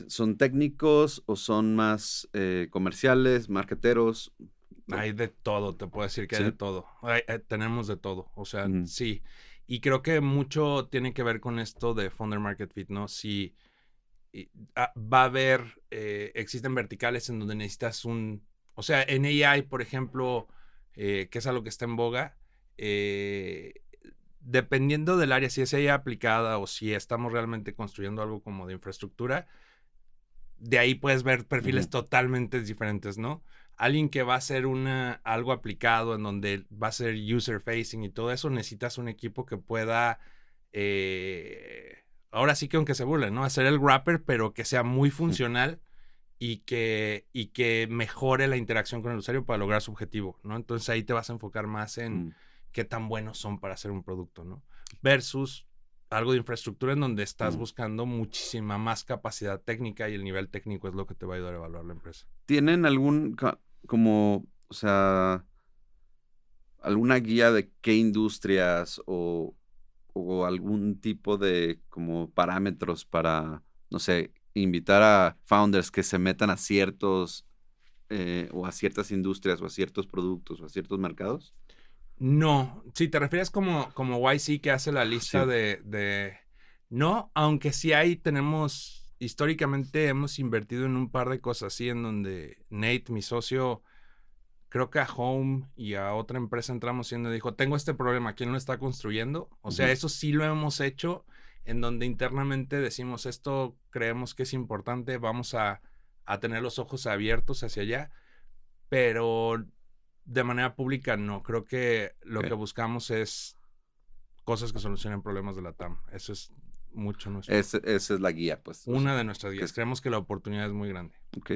Speaker 1: ¿son técnicos o son más comerciales, marketeros?
Speaker 2: Hay de todo, te puedo decir que hay de todo. Tenemos de todo, o sea, sí. Y creo que mucho tiene que ver con esto de Founder Market Fit, ¿no? Si va a haber, existen verticales en donde necesitas o sea, en AI, por ejemplo, que es algo que está en boga, dependiendo del área, si es AI aplicada o si estamos realmente construyendo algo como de infraestructura, de ahí puedes ver perfiles totalmente diferentes, ¿no? Alguien que va a hacer algo aplicado en donde va a ser user facing y todo eso, necesitas un equipo que pueda, ahora sí que aunque se burlen, ¿no? Hacer el wrapper, pero que sea muy funcional y que mejore la interacción con el usuario para lograr su objetivo, ¿no? Entonces ahí te vas a enfocar más en qué tan buenos son para hacer un producto, ¿no? Versus algo de infraestructura en donde estás buscando muchísima más capacidad técnica y el nivel técnico es lo que te va a ayudar a evaluar la empresa.
Speaker 1: ¿Tienen o sea, alguna guía de qué industrias o algún tipo de como parámetros para, no sé, invitar a founders que se metan a ciertos o a ciertas industrias o a ciertos productos o a ciertos mercados?
Speaker 2: No, si te refieres como YC que hace la lista de... No, aunque sí históricamente hemos invertido en un par de cosas así en donde Nate, mi socio, creo que a Home y a otra empresa entramos y dijo, tengo este problema, ¿quién lo está construyendo? O sea, eso sí lo hemos hecho en donde internamente decimos, esto creemos que es importante, vamos a tener los ojos abiertos hacia allá, pero de manera pública no. Creo que lo que buscamos es cosas que solucionen problemas de la TAM. Eso es mucho nuestro.
Speaker 1: Esa es la guía, pues.
Speaker 2: Una de nuestras guías. Creemos que la oportunidad es muy grande.
Speaker 1: Ok.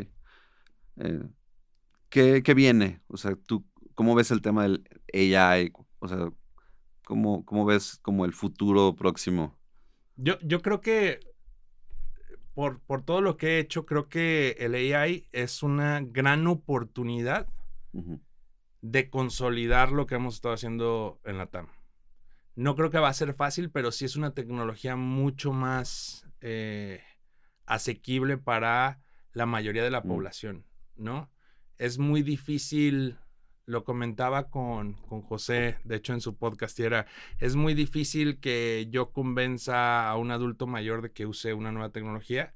Speaker 1: ¿Qué viene? O sea, ¿tú cómo ves el tema del AI? O sea, ¿cómo ves como el futuro próximo?
Speaker 2: Yo creo que por todo lo que he hecho, creo que el AI es una gran oportunidad de consolidar lo que hemos estado haciendo en la TAM. No creo que va a ser fácil, pero sí es una tecnología mucho más asequible para la mayoría de la población, ¿no? Es muy difícil, lo comentaba con José, de hecho en su podcast es muy difícil que yo convenza a un adulto mayor de que use una nueva tecnología,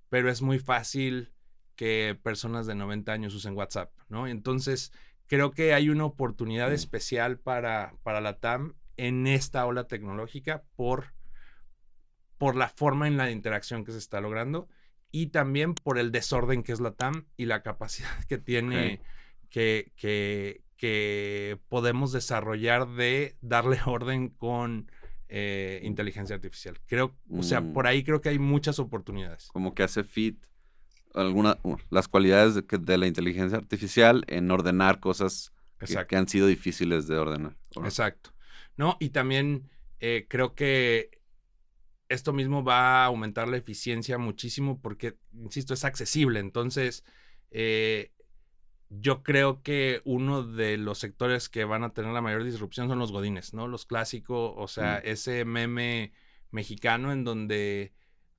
Speaker 2: pero es muy fácil que personas de 90 años usen WhatsApp, ¿no? Entonces, creo que hay una oportunidad especial para la TAM en esta ola tecnológica por la forma en la interacción que se está logrando y también por el desorden que es la TAM y la capacidad que tiene que podemos desarrollar de darle orden con inteligencia artificial. O sea, por ahí creo que hay muchas oportunidades.
Speaker 1: Como que hace fit las cualidades de la inteligencia artificial en ordenar cosas que han sido difíciles de ordenar.
Speaker 2: Exacto. No, y también creo que esto mismo va a aumentar la eficiencia muchísimo porque, insisto, es accesible. Entonces, yo creo que uno de los sectores que van a tener la mayor disrupción son los godines, ¿no? Los clásicos, o sea, ese meme mexicano en donde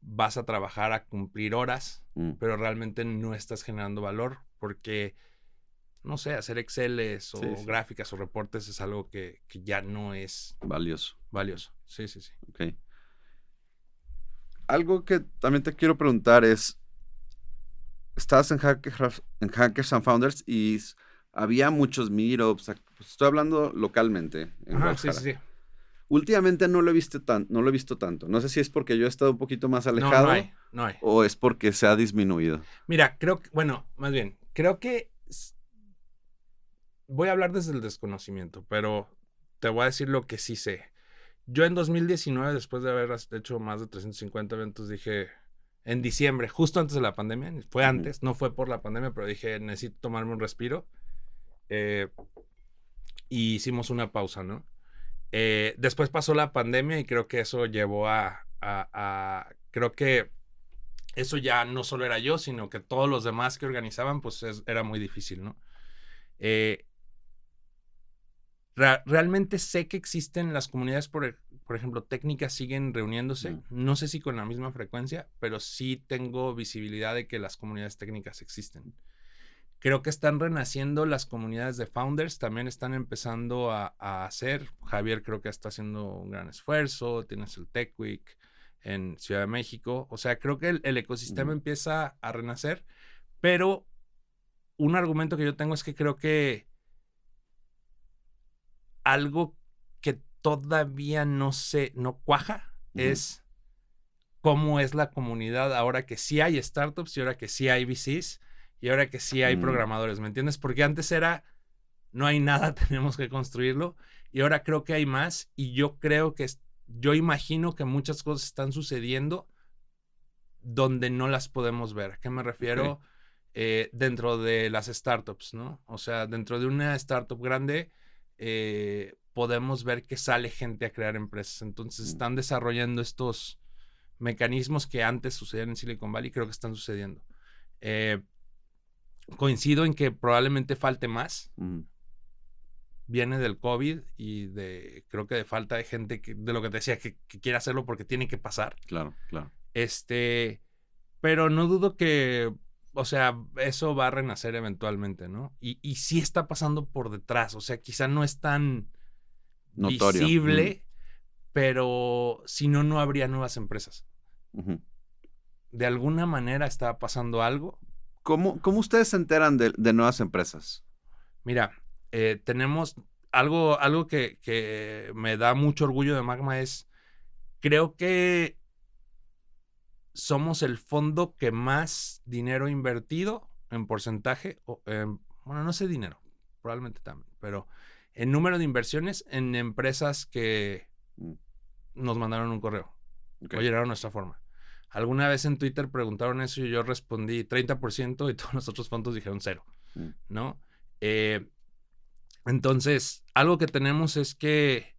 Speaker 2: vas a trabajar a cumplir horas, pero realmente no estás generando valor porque, no sé, hacer Exceles o gráficas o reportes es algo que ya no es
Speaker 1: valioso.
Speaker 2: Sí.
Speaker 1: Ok. Algo que también te quiero preguntar es, estabas en Hackers and Founders y había muchos meetups. Estoy hablando localmente en Guadalajara.
Speaker 2: Sí.
Speaker 1: Últimamente no lo he visto tanto. No sé si es porque yo he estado un poquito más alejado.
Speaker 2: No hay.
Speaker 1: O es porque se ha disminuido.
Speaker 2: Mira, más bien, creo que voy a hablar desde el desconocimiento, pero te voy a decir lo que sí sé. Yo en 2019, después de haber hecho más de 350 eventos, dije, en diciembre, justo antes de la pandemia, fue antes, no fue por la pandemia, pero dije, necesito tomarme un respiro. Y hicimos una pausa, ¿no? Después pasó la pandemia y creo que eso llevó creo que eso ya no solo era yo, sino que todos los demás que organizaban, pues era muy difícil, ¿no? Realmente sé que existen las comunidades, por ejemplo, técnicas siguen reuniéndose. No sé si con la misma frecuencia, pero sí tengo visibilidad de que las comunidades técnicas existen. Creo que están renaciendo las comunidades de founders, también están empezando a hacer. Javier creo que está haciendo un gran esfuerzo, tienes el Tech Week en Ciudad de México. O sea, creo que el ecosistema empieza a renacer, pero un argumento que yo tengo es que creo que algo que todavía no cuaja es cómo es la comunidad ahora que sí hay startups y ahora que sí hay VCs y ahora que sí hay programadores, ¿me entiendes? Porque antes era, no hay nada, tenemos que construirlo, y ahora creo que hay más, y yo imagino que muchas cosas están sucediendo donde no las podemos ver. ¿A qué me refiero? Dentro de las startups, ¿no? O sea, dentro de una startup grande, podemos ver que sale gente a crear empresas. Entonces están desarrollando estos mecanismos que antes sucedían en Silicon Valley, creo que están sucediendo. Coincido en que probablemente falte más. Viene del COVID y creo que de falta de gente de lo que te decía, que quiere hacerlo porque tiene que pasar.
Speaker 1: Claro.
Speaker 2: Pero no dudo que, o sea, eso va a renacer eventualmente, ¿no? Y sí está pasando por detrás, o sea, quizá no es tan notorio, visible, pero si no, no habría nuevas empresas. De alguna manera está pasando algo.
Speaker 1: ¿Cómo ustedes se enteran de nuevas empresas?
Speaker 2: Mira, tenemos algo que me da mucho orgullo de Magma es, creo que somos el fondo que más dinero invertido en porcentaje, bueno, no sé dinero, probablemente también, pero en número de inversiones en empresas que nos mandaron un correo o llenaron nuestra forma. Alguna vez en Twitter preguntaron eso y yo respondí 30% y todos los otros fondos dijeron 0, ¿no? Entonces, algo que tenemos es que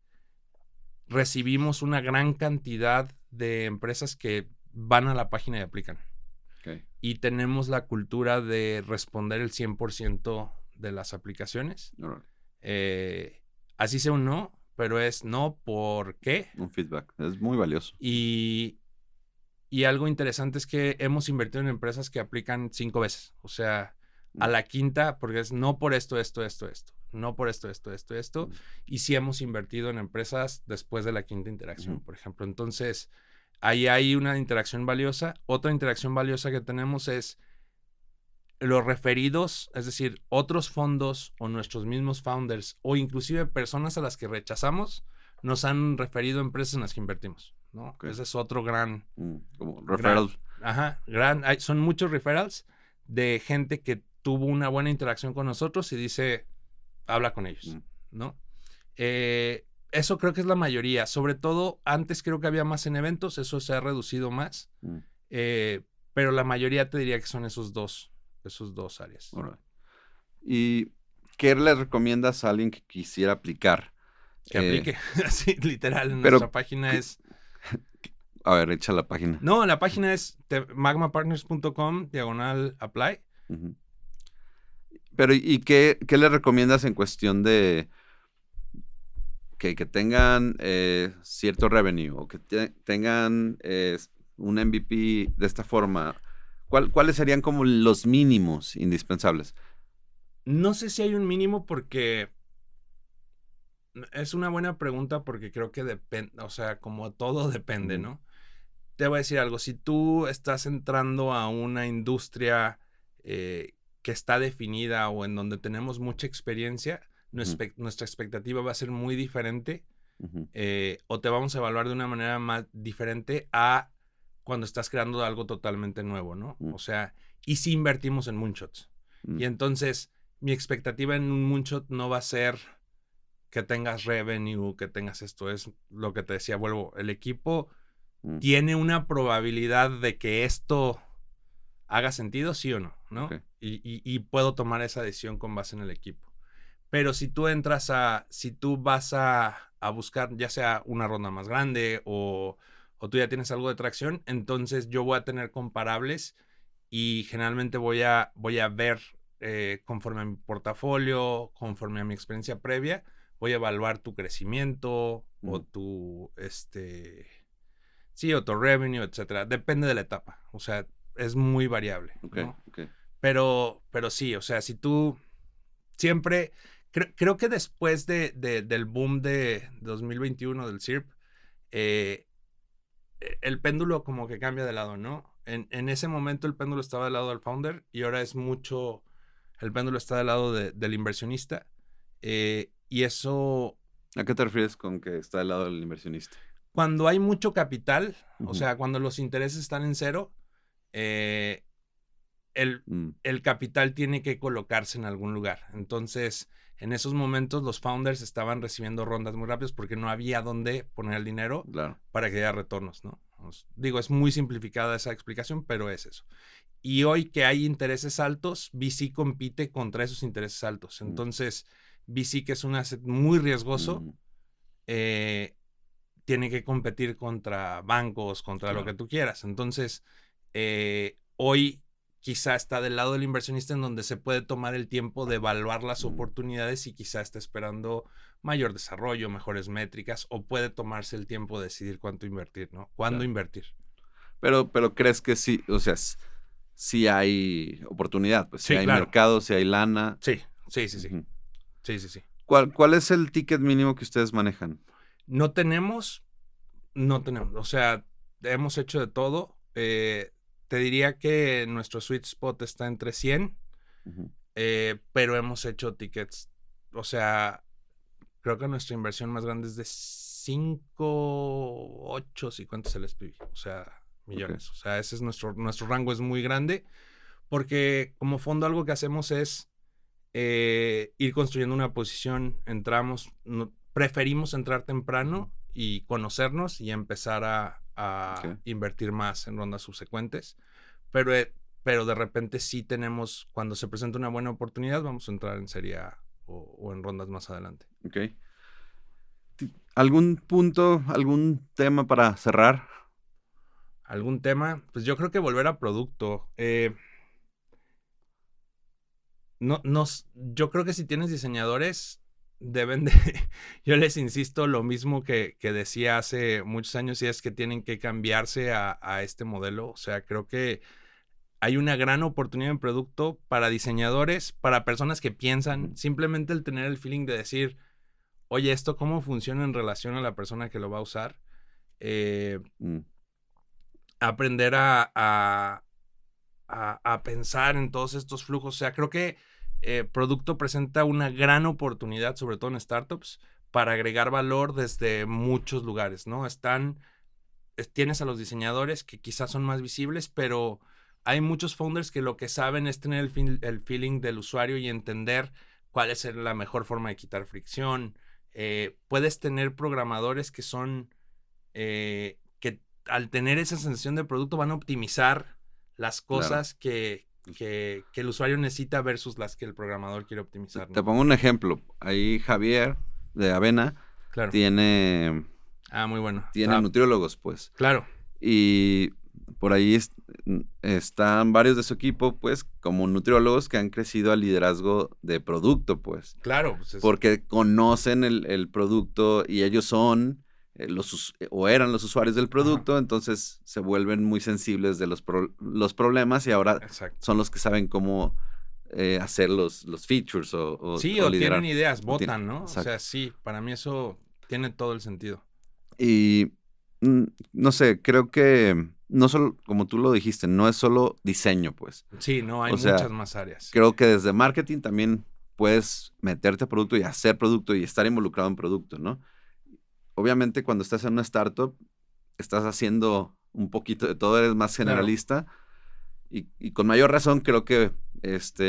Speaker 2: recibimos una gran cantidad de empresas que van a la página y aplican. Y tenemos la cultura de responder el 100% de las aplicaciones. Así sea un no, pero es no, ¿por qué?
Speaker 1: Un feedback, es muy valioso.
Speaker 2: Y algo interesante es que hemos invertido en empresas que aplican 5 veces. O sea, a la quinta, porque es no por esto. No por esto. Y sí hemos invertido en empresas después de la quinta interacción, por ejemplo. Entonces, ahí hay una interacción valiosa. Otra interacción valiosa que tenemos es los referidos, es decir, otros fondos o nuestros mismos founders o inclusive personas a las que rechazamos nos han referido empresas en las que invertimos, ¿no? Ese es otro gran...
Speaker 1: como referrals.
Speaker 2: Son muchos referrals de gente que tuvo una buena interacción con nosotros y dice, habla con ellos, ¿no? Eso creo que es la mayoría. Sobre todo, antes creo que había más en eventos, eso se ha reducido más. Pero la mayoría te diría que son esos dos áreas.
Speaker 1: Right. ¿Y qué le recomiendas a alguien que quisiera aplicar?
Speaker 2: Que aplique, así, literal, en
Speaker 1: pero,
Speaker 2: nuestra página es...
Speaker 1: A ver, echa la página.
Speaker 2: No, la página es magmapartners.com/apply.
Speaker 1: Uh-huh. Pero, ¿y qué le recomiendas en cuestión de que tengan cierto revenue o que tengan un MVP de esta forma? ¿Cuáles serían como los mínimos indispensables?
Speaker 2: No sé si hay un mínimo porque... Es una buena pregunta porque creo que depende, o sea, como todo depende, ¿no? Te voy a decir algo, si tú estás entrando a una industria que está definida o en donde tenemos mucha experiencia, nuestra expectativa va a ser muy diferente o te vamos a evaluar de una manera más diferente a cuando estás creando algo totalmente nuevo, ¿no? O sea, y si invertimos en moonshots. Y entonces mi expectativa en un moonshot no va a ser que tengas revenue, que tengas esto. Es lo que te decía, el equipo tiene una probabilidad de que esto haga sentido, sí o no, ¿no? Okay. Y puedo tomar esa decisión con base en el equipo. Pero si tú vas a buscar ya sea una ronda más grande o tú ya tienes algo de tracción, entonces yo voy a tener comparables y generalmente voy a ver conforme a mi portafolio, conforme a mi experiencia previa, voy a evaluar tu crecimiento o tu, o tu revenue, etcétera. Depende de la etapa. O sea, es muy variable, ¿no?
Speaker 1: Okay.
Speaker 2: Pero sí, o sea, si tú siempre... Creo que después del boom de 2021 del SIRP, el péndulo como que cambia de lado, ¿no? En ese momento el péndulo estaba del lado del founder y ahora es mucho... El péndulo está del lado del inversionista. Y eso...
Speaker 1: ¿A qué te refieres con que está del lado del inversionista?
Speaker 2: Cuando hay mucho capital, o sea, cuando los intereses están en cero, el capital tiene que colocarse en algún lugar. Entonces, en esos momentos los founders estaban recibiendo rondas muy rápidas porque no había dónde poner el dinero para que haya retornos, ¿no? Digo, es muy simplificada esa explicación, pero es eso. Y hoy que hay intereses altos, VC compite contra esos intereses altos. Entonces, VC, que es un asset muy riesgoso, tiene que competir contra bancos, contra lo que tú quieras. Entonces, hoy quizá está del lado del inversionista en donde se puede tomar el tiempo de evaluar las oportunidades y quizá está esperando mayor desarrollo, mejores métricas, o puede tomarse el tiempo de decidir cuánto invertir, ¿no? ¿Cuándo invertir?
Speaker 1: Pero ¿crees que sí? O sea, sí hay oportunidad, pues sí hay mercado, sí hay lana.
Speaker 2: Sí. Sí.
Speaker 1: ¿Cuál es el ticket mínimo que ustedes manejan?
Speaker 2: No tenemos. O sea, hemos hecho de todo. Te diría que nuestro sweet spot está entre 100, pero hemos hecho tickets. O sea, creo que nuestra inversión más grande es de 5, 8, ¿y cuánto es el SPV? O sea, millones. O sea, ese es nuestro rango es muy grande porque como fondo algo que hacemos es ir construyendo una posición. Preferimos entrar temprano y conocernos y empezar a invertir más en rondas subsecuentes. Pero de repente sí tenemos, cuando se presenta una buena oportunidad, vamos a entrar en serie A o en rondas más adelante.
Speaker 1: Ok. ¿Algún punto, algún tema para cerrar?
Speaker 2: ¿Algún tema? Pues yo creo que volver a producto. Yo creo que si tienes diseñadores, deben de... Yo les insisto lo mismo que decía hace muchos años, y es que tienen que cambiarse a este modelo. O sea, creo que hay una gran oportunidad en producto para diseñadores, para personas que piensan, simplemente el tener el feeling de decir, oye, ¿esto cómo funciona en relación a la persona que lo va a usar? Aprender a pensar en todos estos flujos. O sea, creo que producto presenta una gran oportunidad, sobre todo en startups, para agregar valor desde muchos lugares, ¿no? Tienes a los diseñadores que quizás son más visibles, pero hay muchos founders que lo que saben es tener el feeling del usuario y entender cuál es la mejor forma de quitar fricción. Puedes tener programadores que son, que al tener esa sensación de producto van a optimizar las cosas que el usuario necesita versus las que el programador quiere optimizar, ¿no?
Speaker 1: Te pongo un ejemplo. Ahí Javier de Avena tiene
Speaker 2: muy bueno.
Speaker 1: Tiene nutriólogos, pues.
Speaker 2: Claro.
Speaker 1: Y por ahí están varios de su equipo, pues, como nutriólogos que han crecido al liderazgo de producto, pues.
Speaker 2: Claro. Pues
Speaker 1: porque conocen el producto y ellos son eran los usuarios del producto, entonces se vuelven muy sensibles de los problemas y ahora son los que saben cómo hacer los features o
Speaker 2: tienen ideas, votan, ¿no? Exacto. O sea, sí, para mí eso tiene todo el sentido.
Speaker 1: Y no sé, creo que no solo, como tú lo dijiste, no es solo diseño, pues.
Speaker 2: Sí, no, hay muchas más áreas.
Speaker 1: Creo que desde marketing también puedes meterte a producto y hacer producto y estar involucrado en producto, ¿no? Obviamente cuando estás en una startup, estás haciendo un poquito de todo, eres más generalista. Claro. Y con mayor razón creo que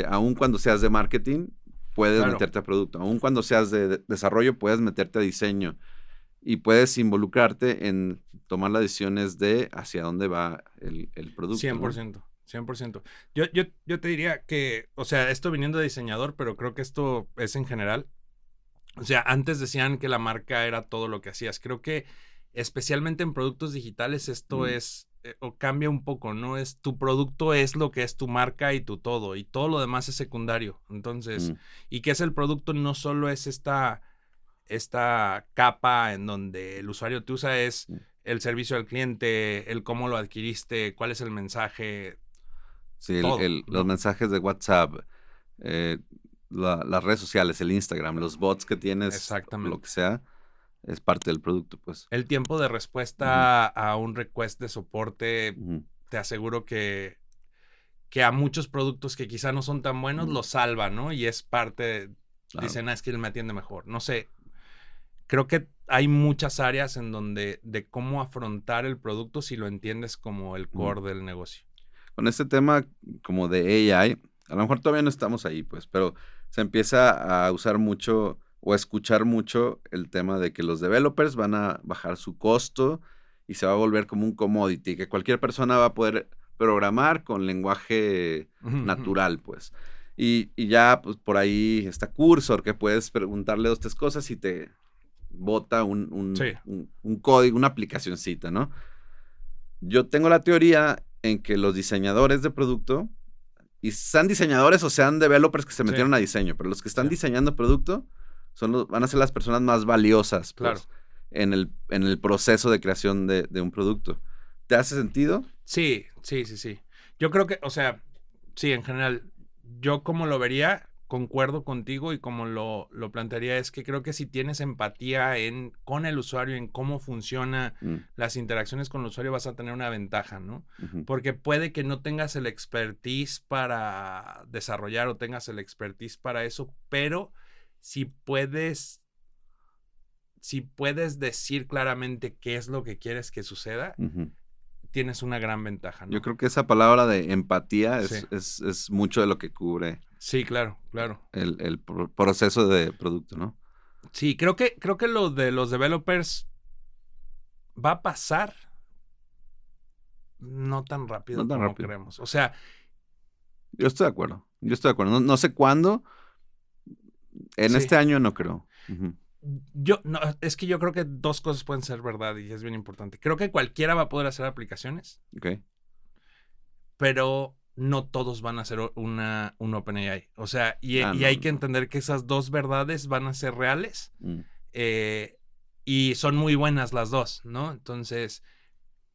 Speaker 1: aun cuando seas de marketing, puedes meterte a producto. Aun cuando seas de desarrollo, puedes meterte a diseño. Y puedes involucrarte en tomar las decisiones de hacia dónde va el producto.
Speaker 2: 100%. ¿No? 100%. Yo te diría que, o sea, esto viniendo de diseñador, pero creo que esto es en general. O sea, antes decían que la marca era todo lo que hacías. Creo que especialmente en productos digitales esto es, o cambia un poco, ¿no? Tu producto es lo que es tu marca y tu todo. Y todo lo demás es secundario. Entonces, ¿y qué es el producto? No solo es esta capa en donde el usuario te usa, es el servicio al cliente, el cómo lo adquiriste, cuál es el mensaje.
Speaker 1: Sí, todo, ¿no? Los mensajes de WhatsApp, las redes sociales, el Instagram, los bots que tienes, lo que sea, es parte del producto, pues.
Speaker 2: El tiempo de respuesta a un request de soporte, te aseguro que a muchos productos que quizá no son tan buenos, los salva, ¿no? Y es parte, dicen, es que él me atiende mejor. No sé, creo que hay muchas áreas en donde de cómo afrontar el producto si lo entiendes como el core del negocio.
Speaker 1: Con este tema como de AI, a lo mejor todavía no estamos ahí, pues, pero se empieza a usar mucho o a escuchar mucho el tema de que los developers van a bajar su costo y se va a volver como un commodity, que cualquier persona va a poder programar con lenguaje natural, pues. Y ya, pues, por ahí está Cursor, que puedes preguntarle 2, 3 cosas y te bota un código, una aplicacioncita, ¿no? Yo tengo la teoría en que los diseñadores de producto, y sean diseñadores o sean developers que se metieron a diseño, pero los que están diseñando producto van a ser las personas más valiosas, pues, en el proceso de creación de un producto. ¿Te hace sentido?
Speaker 2: Sí. Yo creo que, o sea, sí, en general, yo como lo vería, concuerdo contigo y como lo plantearía es que creo que si tienes empatía con el usuario, en cómo funciona las interacciones con el usuario, vas a tener una ventaja, ¿no? Porque puede que no tengas el expertise para desarrollar o tengas el expertise para eso, pero si puedes decir claramente qué es lo que quieres que suceda, tienes una gran ventaja, ¿no?
Speaker 1: Yo creo que esa palabra de empatía es mucho de lo que cubre.
Speaker 2: Sí, claro.
Speaker 1: El proceso de producto, ¿no?
Speaker 2: Sí, creo que lo de los developers va a pasar no tan rápido como creemos. O sea,
Speaker 1: yo estoy de acuerdo. No sé cuándo. En este año no creo.
Speaker 2: Es que yo creo que 2 cosas pueden ser verdad y es bien importante. Creo que cualquiera va a poder hacer aplicaciones.
Speaker 1: Ok.
Speaker 2: Pero no todos van a ser un OpenAI. O sea, y hay que entender que esas 2 verdades van a ser reales. Y son muy buenas las 2, ¿no? Entonces,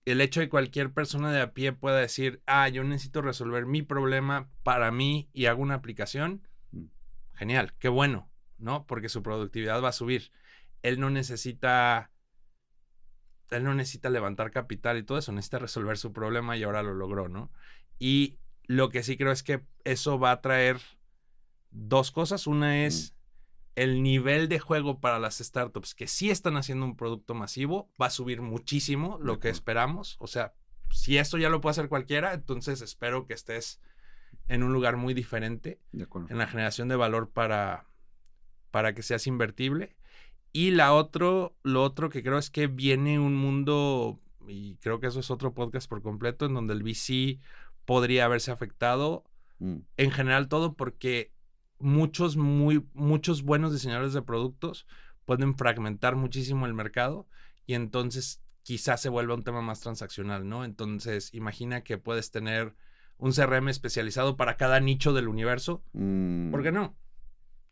Speaker 2: el hecho de que cualquier persona de a pie pueda decir, yo necesito resolver mi problema para mí y hago una aplicación, genial, qué bueno, ¿no? Porque su productividad va a subir. Él no necesita levantar capital y todo eso, necesita resolver su problema y ahora lo logró, ¿no? Y lo que sí creo es que eso va a traer 2 cosas. Una es el nivel de juego para las startups que sí están haciendo un producto masivo, va a subir muchísimo lo que esperamos. O sea, si esto ya lo puede hacer cualquiera, entonces espero que estés en un lugar muy diferente en la generación de valor para que seas invertible. Y lo otro que creo es que viene un mundo, y creo que eso es otro podcast por completo, en donde el VC podría haberse afectado. En general todo, porque muchos buenos diseñadores de productos pueden fragmentar muchísimo el mercado y entonces quizás se vuelva un tema más transaccional, ¿no? Entonces, imagina que puedes tener un CRM especializado para cada nicho del universo. ¿Por qué no?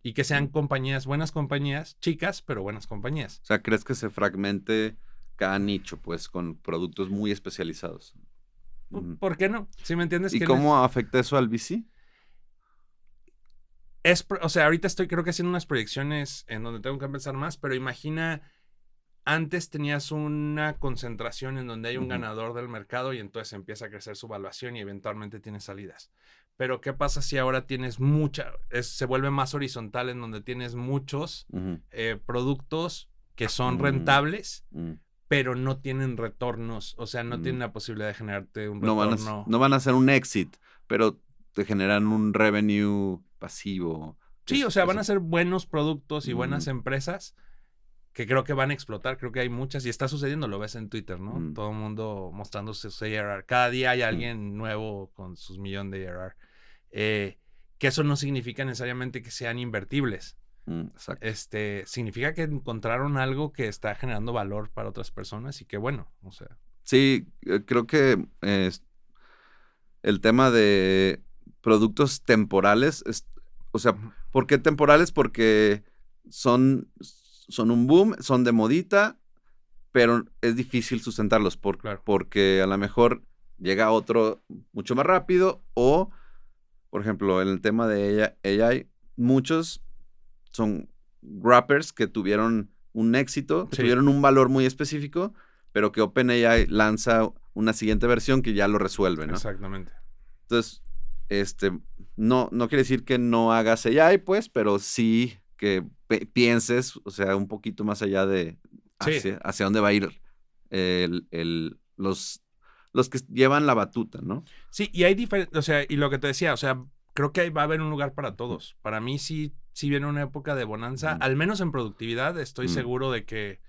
Speaker 2: Y que sean compañías, buenas compañías, chicas, pero buenas compañías.
Speaker 1: O sea, ¿crees que se fragmente cada nicho, pues, con productos muy especializados?
Speaker 2: ¿Por qué no? ¿Sí me entiendes?
Speaker 1: ¿Y cómo afecta eso al VC?
Speaker 2: O sea, ahorita estoy creo que haciendo unas proyecciones en donde tengo que pensar más, pero imagina, antes tenías una concentración en donde hay un ganador del mercado y entonces empieza a crecer su valuación y eventualmente tienes salidas. Pero ¿qué pasa si ahora tienes se vuelve más horizontal en donde tienes muchos productos que son rentables, pero no tienen retornos? O sea, no tienen la posibilidad de generarte un retorno.
Speaker 1: No van a ser un exit, pero te generan un revenue pasivo.
Speaker 2: Sí, o sea, van a ser buenos productos y buenas empresas que creo que van a explotar. Creo que hay muchas y está sucediendo, lo ves en Twitter, ¿no? Todo el mundo mostrándose su ARR. Cada día hay alguien nuevo con sus millones de ARR. Que eso no significa necesariamente que sean invertibles.
Speaker 1: Exacto.
Speaker 2: Significa que encontraron algo que está generando valor para otras personas y que bueno, o sea.
Speaker 1: Sí, creo que el tema de productos temporales, o sea, ¿por qué temporales? Porque son un boom, son de modita, pero es difícil sustentarlos porque a lo mejor llega otro mucho más rápido o, por ejemplo, en el tema de AI, muchos son wrappers que tuvieron un éxito, que tuvieron un valor muy específico, pero que OpenAI lanza una siguiente versión que ya lo resuelve, ¿no?
Speaker 2: Exactamente.
Speaker 1: Entonces, no quiere decir que no hagas AI, pues, pero sí que pienses, o sea, un poquito más allá de hacia dónde va a ir los que llevan la batuta, ¿no?
Speaker 2: Sí, y hay diferentes, o sea, y lo que te decía, o sea, creo que va a haber un lugar para todos. Para mí sí viene una época de bonanza, al menos en productividad, estoy seguro de que,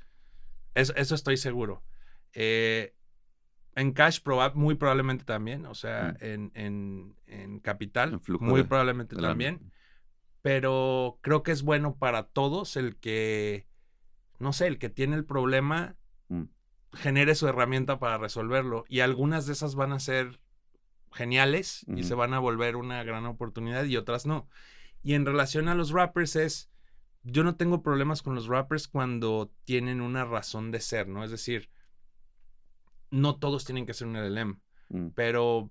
Speaker 2: eso estoy seguro. En cash muy probablemente también, o sea, en capital, muy probablemente también. Pero creo que es bueno para todos el que, no sé, el que tiene el problema genere su herramienta para resolverlo. Y algunas de esas van a ser geniales y se van a volver una gran oportunidad y otras no. Y en relación a los wrappers yo no tengo problemas con los wrappers cuando tienen una razón de ser, ¿no? Es decir, no todos tienen que ser un LLM, pero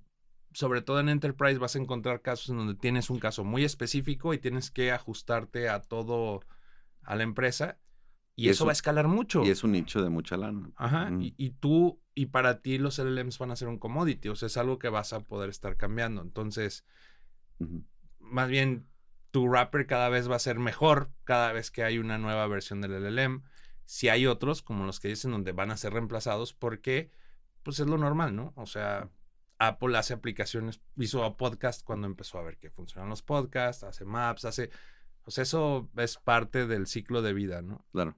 Speaker 2: sobre todo en Enterprise vas a encontrar casos en donde tienes un caso muy específico y tienes que ajustarte a todo, a la empresa, y eso va a escalar mucho.
Speaker 1: Y es un nicho de mucha lana.
Speaker 2: Ajá, y para ti los LLMs van a ser un commodity, o sea, es algo que vas a poder estar cambiando. Entonces, más bien, tu wrapper cada vez va a ser mejor cada vez que hay una nueva versión del LLM. Si hay otros, como los que dicen, donde van a ser reemplazados, porque pues es lo normal, ¿no? O sea, Apple hace aplicaciones, hizo podcast cuando empezó a ver que funcionan los podcasts, hace maps, o sea, eso es parte del ciclo de vida, ¿no?
Speaker 1: Claro.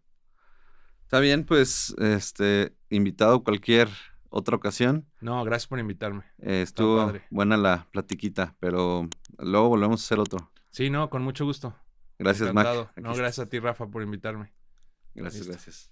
Speaker 1: Está bien, pues, invitado cualquier otra ocasión.
Speaker 2: No, gracias por invitarme.
Speaker 1: Estuvo buena la platiquita, pero luego volvemos a hacer otro.
Speaker 2: Sí, no, con mucho gusto.
Speaker 1: Gracias,
Speaker 2: Encantado.
Speaker 1: Mac.
Speaker 2: No, gracias a ti, Rafa, por invitarme.
Speaker 1: Gracias.